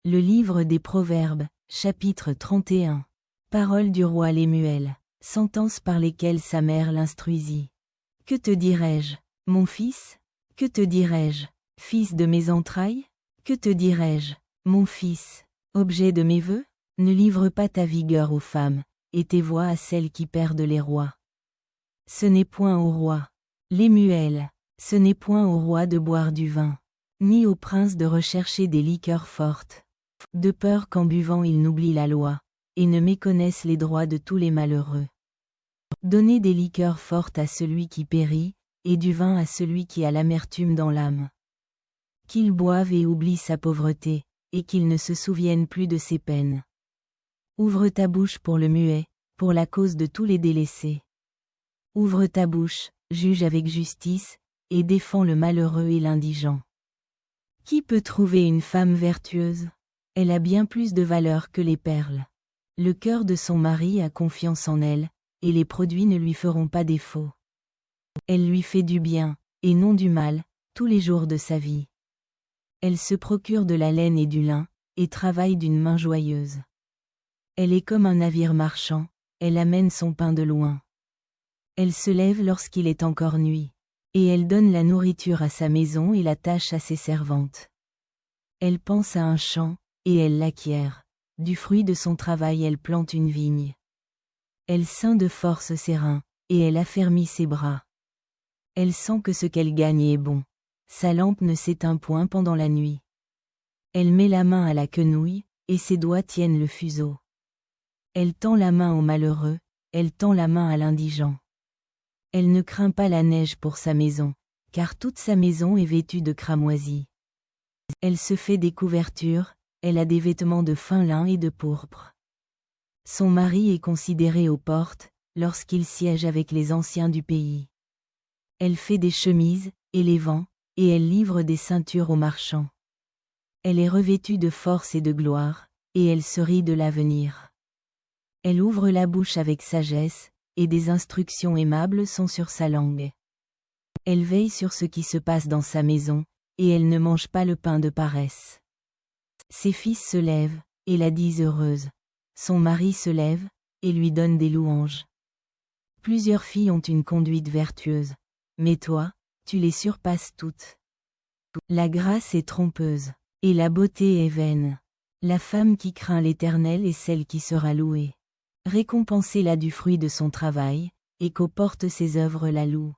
Le livre des Proverbes, chapitre 31. Paroles du roi Lemuel, sentences par lesquelles sa mère l'instruisit. Que te dirai-je, mon fils? Que te dirai-je, fils de mes entrailles? Que te dirai-je, mon fils, objet de mes vœux? Ne livre pas ta vigueur aux femmes, et tes voix à celles qui perdent les rois. Ce n'est point au roi, Lemuel, ce n'est point au roi de boire du vin, ni au prince de rechercher des liqueurs fortes, de peur qu'en buvant ils n'oublient la loi, et ne méconnaissent les droits de tous les malheureux. Donnez des liqueurs fortes à celui qui périt, et du vin à celui qui a l'amertume dans l'âme. Qu'il boive et oublie sa pauvreté, et qu'il ne se souvienne plus de ses peines. Ouvre ta bouche pour le muet, pour la cause de tous les délaissés. Ouvre ta bouche, juge avec justice, et défends le malheureux et l'indigent. Qui peut trouver une femme vertueuse? Elle a bien plus de valeur que les perles. Le cœur de son mari a confiance en elle, et les produits ne lui feront pas défaut. Elle lui fait du bien, et non du mal, tous les jours de sa vie. Elle se procure de la laine et du lin, et travaille d'une main joyeuse. Elle est comme un navire marchand, elle amène son pain de loin. Elle se lève lorsqu'il est encore nuit, et elle donne la nourriture à sa maison et la tâche à ses servantes. Elle pense à un champ, et elle l'acquiert. Du fruit de son travail elle plante une vigne. Elle ceint de force ses reins, et elle affermit ses bras. Elle sent que ce qu'elle gagne est bon. Sa lampe ne s'éteint point pendant la nuit. Elle met la main à la quenouille, et ses doigts tiennent le fuseau. Elle tend la main au malheureux, elle tend la main à l'indigent. Elle ne craint pas la neige pour sa maison, car toute sa maison est vêtue de cramoisis. Elle se fait des couvertures, elle a des vêtements de fin lin et de pourpre. Son mari est considéré aux portes, lorsqu'il siège avec les anciens du pays. Elle fait des chemises, et les vend, et elle livre des ceintures aux marchands. Elle est revêtue de force et de gloire, et elle se rit de l'avenir. Elle ouvre la bouche avec sagesse, et des instructions aimables sont sur sa langue. Elle veille sur ce qui se passe dans sa maison, et elle ne mange pas le pain de paresse. Ses fils se lèvent, et la disent heureuse. Son mari se lève, et lui donne des louanges. Plusieurs filles ont une conduite vertueuse, mais toi, tu les surpasses toutes. La grâce est trompeuse, et la beauté est vaine. La femme qui craint l'Éternel est celle qui sera louée. Récompensez-la du fruit de son travail, et qu'aux portes ses œuvres la louent.